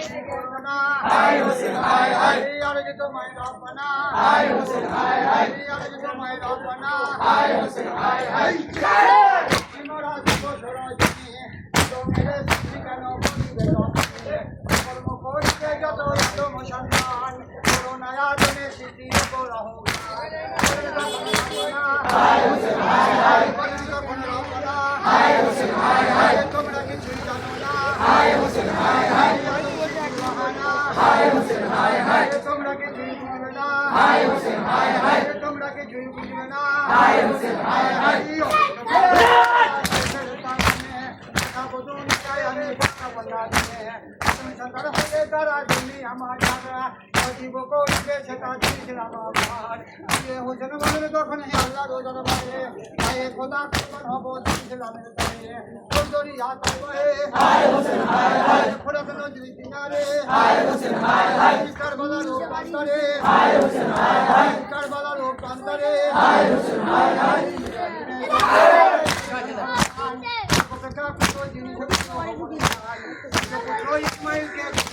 হায় হোসেন হায় হায় আরে তোমায় রব্বানা হায় হোসেন হায় হায় আরে তোমায় রব্বানা হায় হোসেন হায় হায় ইমরা বছরা জানি তো মেরে ঠিকানা বলিবে কর্ম করতে যত আদম সন্তান করোনা আদমে সিদ্ধি করো হায় হোসেন হায় হায় হায় হোসেন হায় হায় তোমরা কিছুই জানো না হায় হোসেন হায় হায় হায় হোসেন হায় হায় তোমরা কিছুই বুঝবে না হায় হোসেন হায় হায় তোমরা কিছুই বুঝবে না হায় হোসেন হায় হায় আমার জীব করবে সেটা দিয়েছিলাম আমার হোসেন বলে তখন হে আল্লাহ রোজার বাইরে আয়ে খোদা কুরবান হব দিয়েছিলাম সুন্দরী হাত হায় হোসেন হায় হায় খোদা নজরি কিনারে হায় হোসেন হায় হায় কারবালার ও প্রান্তরে হায় হোসেন হায় হায় কারবালার ও প্রান্তরে হায় হোসেন হায় হায় ইসমাইল কে